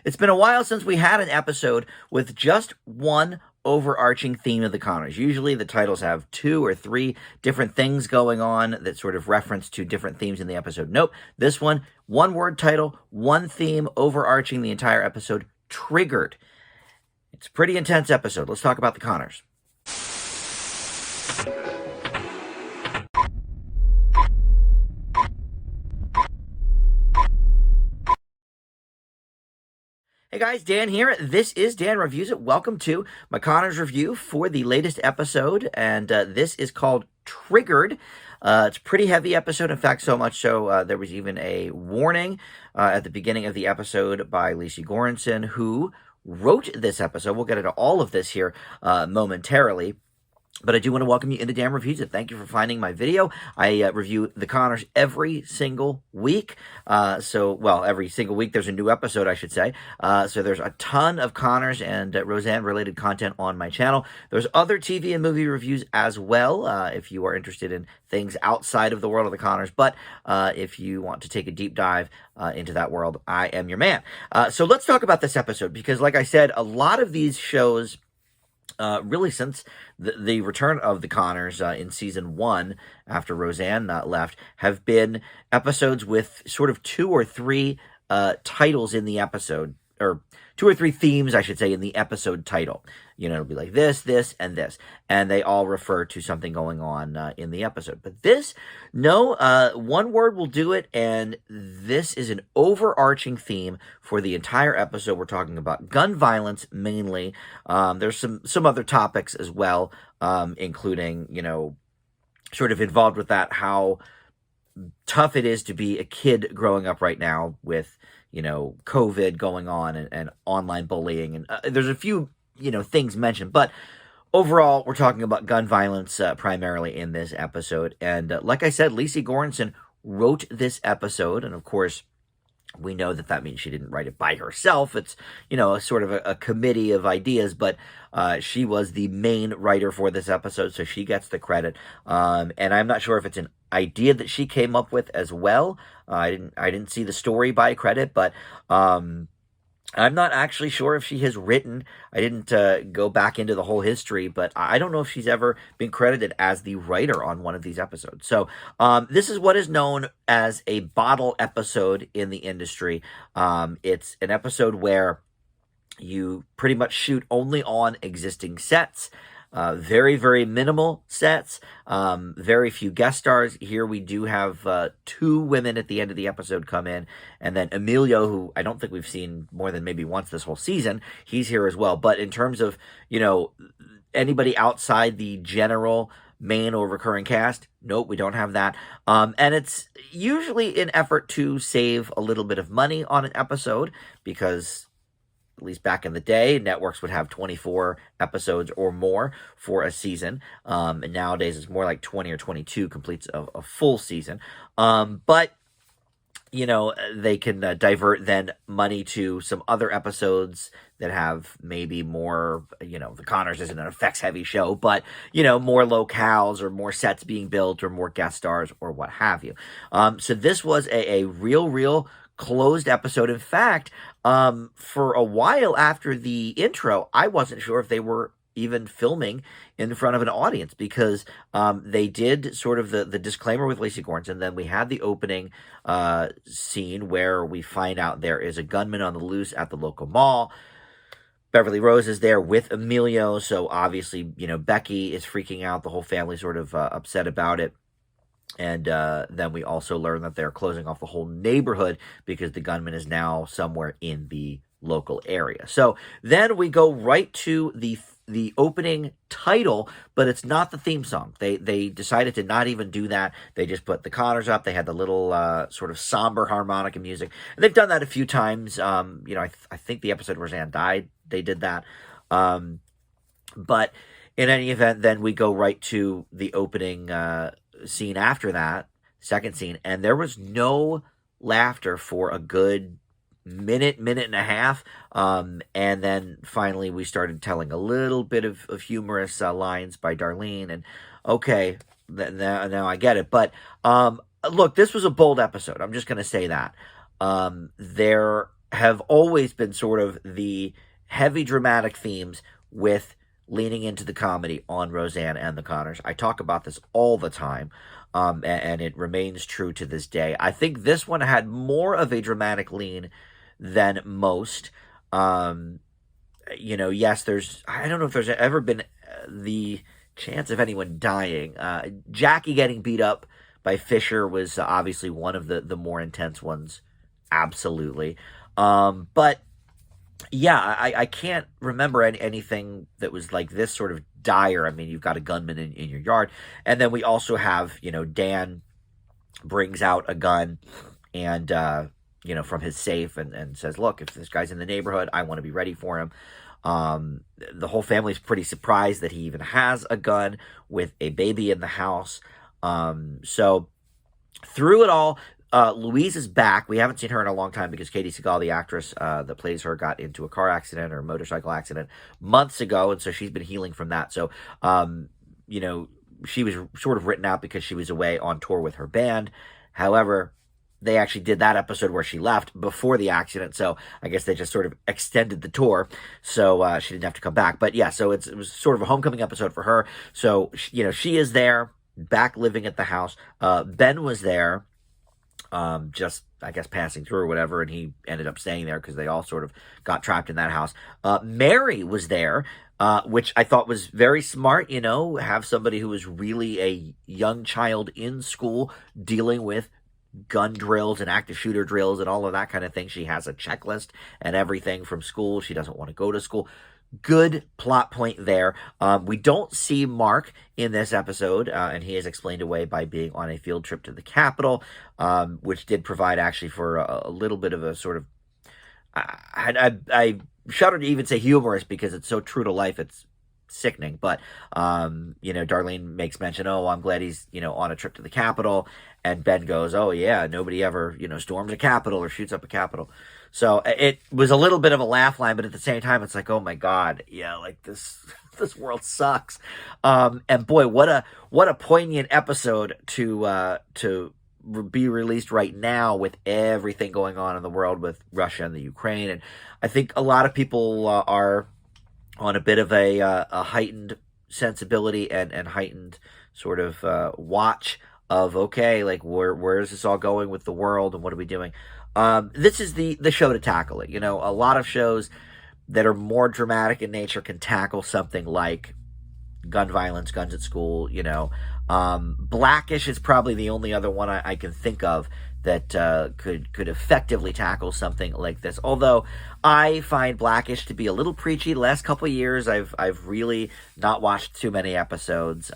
It's been a while since we had an episode with just one overarching theme of the Connors. Usually the titles have two or three different things going on that sort of reference to different themes in the episode. Nope, this one word title, one theme overarching the entire episode, Triggered. It's a pretty intense episode. Let's talk about the Connors. Hey guys, Dan here. This is Dan Reviews It. Welcome to my Connors review for the latest episode, and this is called Triggered. It's a pretty heavy episode, in fact, so much so there was even a warning at the beginning of the episode by Louise Goranson, who wrote this episode. We'll get into all of this here momentarily. But I do want to welcome you into Dan Reviews It. Thank you for finding my video. I review the Connors every single week. Every single week there's a new episode, I should say. So there's a ton of Connors and Roseanne-related content on my channel. There's other TV and movie reviews as well, if you are interested in things outside of the world of the Connors. But if you want to take a deep dive into that world, I am your man. So let's talk about this episode, because like I said, a lot of these shows, really since the return of the Connors in season 1, after Roseanne left, have been episodes with sort of two or three titles in the episode, or two or three themes, I should say, in the episode title. You know, it'll be like this, this, and this, and they all refer to something going on in the episode. But this, no, one word will do it, and this is an overarching theme for the entire episode. We're talking about gun violence mainly. There's some other topics as well, including, you know, sort of involved with that, how tough it is to be a kid growing up right now with, you know, COVID going on and online bullying. And there's a few, you know, things mentioned. But overall, we're talking about gun violence primarily in this episode. And like I said, Louise Goranson wrote this episode. And of course, we know that means she didn't write it by herself. It's, you know, a sort of a committee of ideas, but she was the main writer for this episode, so she gets the credit. And I'm not sure if it's an idea that she came up with as well. I didn't see the story by credit, but I'm not actually sure if she has written. I didn't go back into the whole history, but I don't know if she's ever been credited as the writer on one of these episodes. So this is what is known as a bottle episode in the industry. It's an episode where you pretty much shoot only on existing sets. Very, very minimal sets, very few guest stars. Here we do have two women at the end of the episode come in, and then Emilio, who I don't think we've seen more than maybe once this whole season, he's here as well. But in terms of, you know, anybody outside the general main or recurring cast, nope, we don't have that. And it's usually an effort to save a little bit of money on an episode, because at least back in the day, networks would have 24 episodes or more for a season. And nowadays it's more like 20 or 22 completes a full season. But, you know, they can divert then money to some other episodes that have maybe more, you know, the Connors isn't an effects heavy show, but, you know, more locales or more sets being built or more guest stars or what have you. So this was a real closed episode. In fact, for a while after the intro, I wasn't sure if they were even filming in front of an audience, because they did sort of the disclaimer with Louise Goranson, and then we had the opening scene where we find out there is a gunman on the loose at the local mall. Beverly Rose is there with Emilio, so obviously, you know, Becky is freaking out. The whole family sort of upset about it. And then we also learn that they're closing off the whole neighborhood because the gunman is now somewhere in the local area. So then we go right to the opening title, but it's not the theme song. They decided to not even do that. They just put the Connors up. They had the little sort of somber harmonica music. And they've done that a few times. You know, I think the episode Roseanne died, they did that. But in any event, then we go right to the opening scene after that, second scene, and there was no laughter for a good minute and a half, and then finally we started telling a little bit of humorous lines by Darlene, and okay, now I get it. But look, this was a bold episode. I'm just going to say that. There have always been sort of the heavy dramatic themes with leaning into the comedy on Roseanne and the Connors. I talk about this all the time, and it remains true to this day. I think this one had more of a dramatic lean than most. Yes, I don't know if there's ever been the chance of anyone dying. Jackie getting beat up by Fisher was obviously one of the more intense ones. Absolutely. But yeah, I can't remember anything that was like this sort of dire. I mean, you've got a gunman in your yard. And then we also have, Dan brings out a gun and, from his safe and says, look, if this guy's in the neighborhood, I want to be ready for him. The whole family's pretty surprised that he even has a gun with a baby in the house. So through it all, Louise is back. We haven't seen her in a long time because Katie Seagal, the actress that plays her, got into a car accident or a motorcycle accident months ago, and so she's been healing from that. So, she was sort of written out because she was away on tour with her band. However, they actually did that episode where she left before the accident, so I guess they just sort of extended the tour, so she didn't have to come back. But yeah, so it was sort of a homecoming episode for her. So, she is there, back living at the house. Ben was there, just, I guess, passing through or whatever, and he ended up staying there because they all sort of got trapped in that house. Mary was there, which I thought was very smart, have somebody who was really a young child in school dealing with gun drills and active shooter drills and all of that kind of thing. She has a checklist and everything from school. She doesn't want to go to school. Good plot point there. We don't see Mark in this episode, and he is explained away by being on a field trip to the Capitol, which did provide actually for a little bit of a sort of, I shudder to even say humorous because it's so true to life. It's sickening, but Darlene makes mention, oh, I'm glad he's on a trip to the Capitol, and Ben goes, oh yeah, nobody ever storms a Capitol or shoots up a Capitol. So it was a little bit of a laugh line, but at the same time, it's like, oh my God, yeah, like this world sucks. And boy, what a poignant episode to be released right now with everything going on in the world with Russia and the Ukraine. And I think a lot of people are on a bit of a heightened sensibility and heightened sort of watch of, okay, like where is this all going with the world and what are we doing? This is the show to tackle it. A lot of shows that are more dramatic in nature can tackle something like gun violence, guns at school. Blackish is probably the only other one I can think of that could effectively tackle something like this. Although I find Blackish to be a little preachy. The last couple of years, I've really not watched too many episodes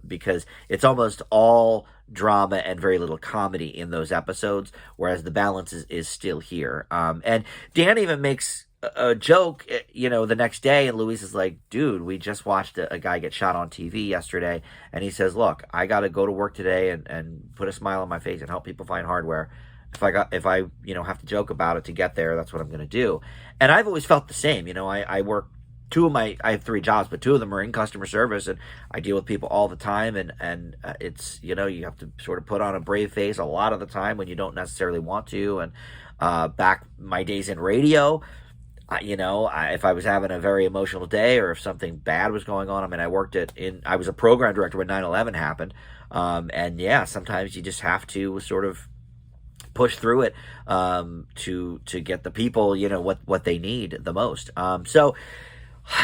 because it's almost all drama and very little comedy in those episodes, whereas the balance is still here. And Dan even makes a joke, the next day, and Louise is like, dude, we just watched a guy get shot on TV yesterday, and he says, look, I got to go to work today and put a smile on my face and help people find hardware. If I have to joke about it to get there, that's what I'm going to do. And I've always felt the same. I work I have 3 jobs, but 2 of them are in customer service, and I deal with people all the time, and it's, you have to sort of put on a brave face a lot of the time when you don't necessarily want to. And back my days in radio, if I was having a very emotional day or if something bad was going on, I I was a program director when 9/11 happened. And yeah, sometimes you just have to sort of push through it, to get the people, what they need the most. So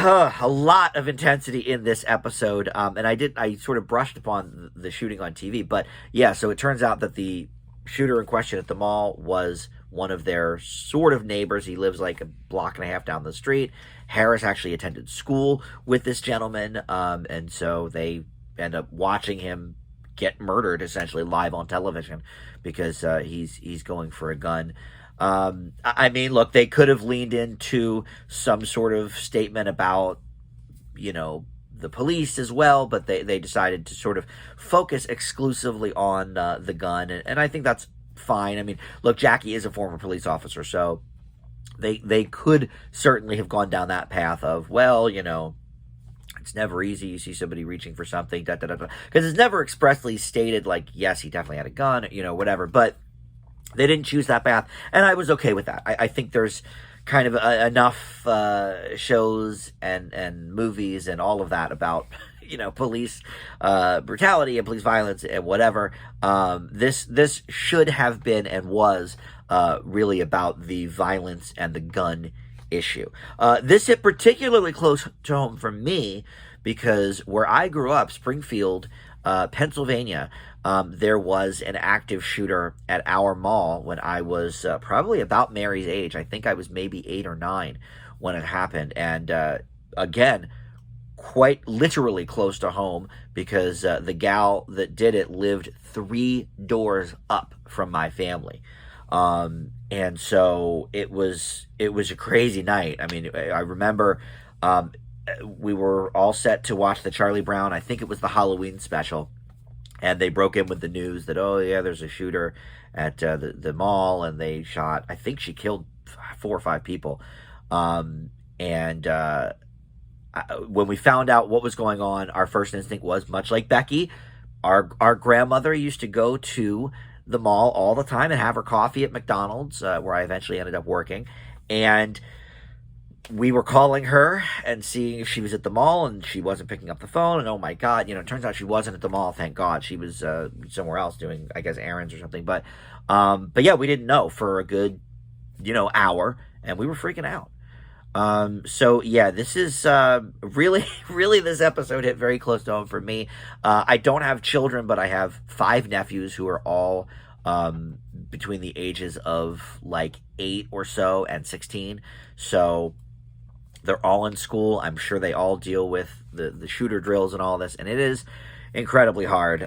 a lot of intensity in this episode. And I sort of brushed upon the shooting on TV, but yeah, so it turns out that the shooter in question at the mall was one of their sort of neighbors. He lives like a block and a half down the street. Harris actually attended school with this gentleman, and so they end up watching him get murdered essentially live on television because he's going for a gun. Look, they could have leaned into some sort of statement about, the police as well, but they decided to sort of focus exclusively on the gun, and I think that's fine. Look, Jackie is a former police officer, so they could certainly have gone down that path of, well, it's never easy. You see somebody reaching for something, because it's never expressly stated like, yes, he definitely had a gun, whatever. But They didn't choose that path, and I was okay with that. I think there's kind of enough shows and movies and all of that about police brutality and police violence and whatever. This should have been and was really about the violence and the gun issue. This hit particularly close to home for me because where I grew up, Springfield, Pennsylvania, there was an active shooter at our mall when I was probably about Mary's age. I think I was maybe 8 or 9 when it happened. And again, quite literally close to home because the gal that did it lived 3 doors up from my family. And so it was a crazy night. I mean, I remember we were all set to watch the Charlie Brown, I think it was the Halloween special. And they broke in with the news that, oh, yeah, there's a shooter at the mall, and they shot, I think she killed 4 or 5 people. When we found out what was going on, our first instinct was, much like Becky, our grandmother used to go to the mall all the time and have her coffee at McDonald's, where I eventually ended up working. And we were calling her and seeing if she was at the mall, and she wasn't picking up the phone. And oh my God, it turns out she wasn't at the mall. Thank God. She was somewhere else doing, I guess, errands or something. But yeah, we didn't know for a good, hour, and we were freaking out. So yeah, this is really, really, this episode hit very close to home for me. I don't have children, but I have 5 nephews who are all between the ages of like 8 or so and 16. So they're all in school. I'm sure they all deal with the shooter drills and all this, and it is incredibly hard,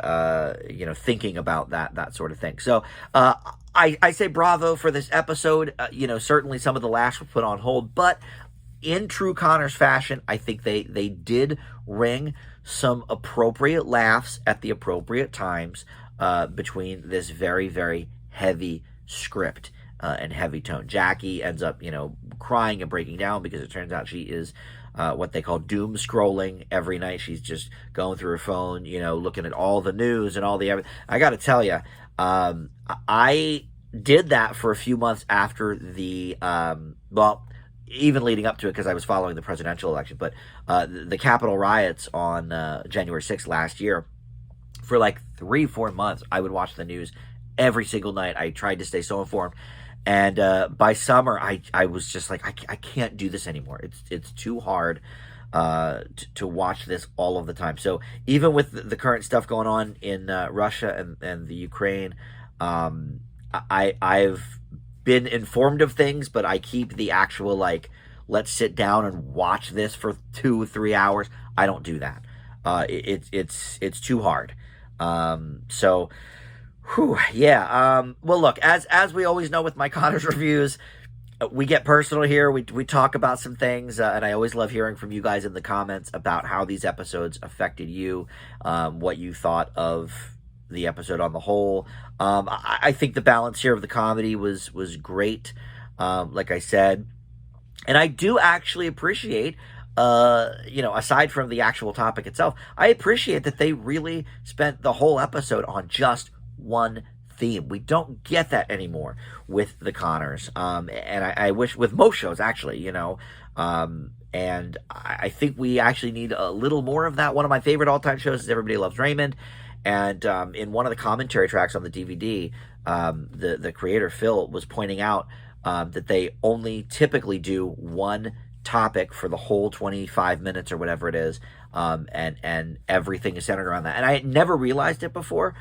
thinking about that sort of thing. So I say bravo for this episode. Certainly some of the laughs were put on hold, but in true Connors fashion, I think they did wring some appropriate laughs at the appropriate times between this very, very heavy script and heavy tone. Jackie ends up, crying and breaking down because it turns out she is what they call doom scrolling every night. She's just going through her phone, looking at all the news and all the everything. I got to tell you, I did that for a few months after the, even leading up to it because I was following the presidential election, but the Capitol riots on January 6th last year, for like 3-4 months, I would watch the news every single night. I tried to stay so informed. And by summer, I was just like, I can't do this anymore. It's too hard to watch this all of the time. So even with the current stuff going on in Russia and the Ukraine, I've been informed of things, but I keep the actual, let's sit down and watch this for 2-3 hours. I don't do that. It's too hard. So... Whew, yeah. Well, look, as we always know with my Connors reviews, we get personal here. We talk about some things, and I always love hearing from you guys in the comments about how these episodes affected you, what you thought of the episode on the whole. I think the balance here of the comedy was great, like I said, and I do actually appreciate. Aside from the actual topic itself, I appreciate that they really spent the whole episode on just one theme. We don't get that anymore with the Connors, and I wish with most shows actually, and I think we actually need a little more of that. One of my favorite all-time shows is Everybody Loves Raymond, and in one of the commentary tracks on the DVD, the creator Phil was pointing out that they only typically do one topic for the whole 25 minutes or whatever it is, and everything is centered around that. And I had never realized it before,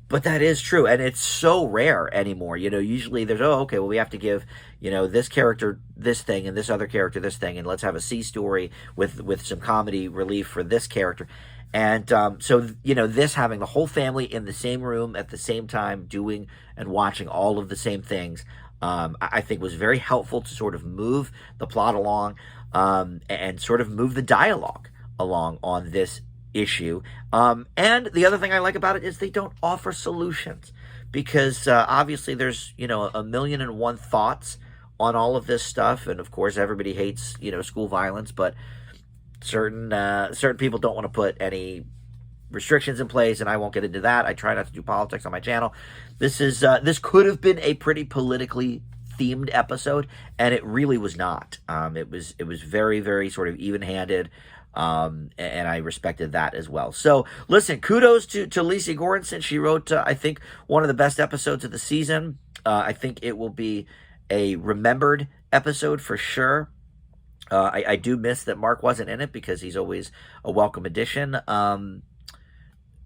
but that is true, and it's so rare anymore. Usually there's, we have to give, this character this thing and this other character this thing, and let's have a C story with some comedy relief for this character. And so, this having the whole family in the same room at the same time doing and watching all of the same things, I think was very helpful to sort of move the plot along and sort of move the dialogue along on this issue. And the other thing I like about it is they don't offer solutions, because obviously there's, a million and one thoughts on all of this stuff. And of course, everybody hates, school violence, but certain people don't want to put any restrictions in place, and I won't get into that. I try not to do politics on my channel. This could have been a pretty politically themed episode, and it really was not. It was very, very sort of even-handed, and I respected that as well. So, listen, kudos to Lisa Goranson. She wrote, I think, one of the best episodes of the season. I think it will be a remembered episode for sure. I do miss that Mark wasn't in it because he's always a welcome addition.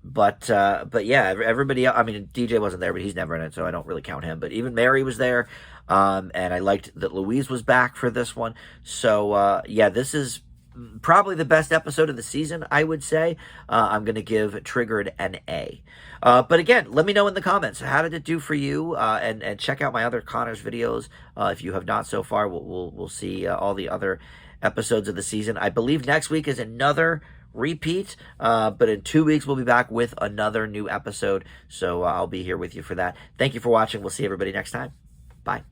But yeah, everybody else, I mean, DJ wasn't there, but he's never in it, so I don't really count him. But even Mary was there, and I liked that Louise was back for this one. So, yeah, this is probably the best episode of the season, I would say. I'm going to give Triggered an A. But again, let me know in the comments, how did it do for you? And check out my other Connors videos if you have not so far. We'll see all the other episodes of the season. I believe next week is another repeat, but in 2 weeks we'll be back with another new episode. So I'll be here with you for that. Thank you for watching. We'll see everybody next time. Bye.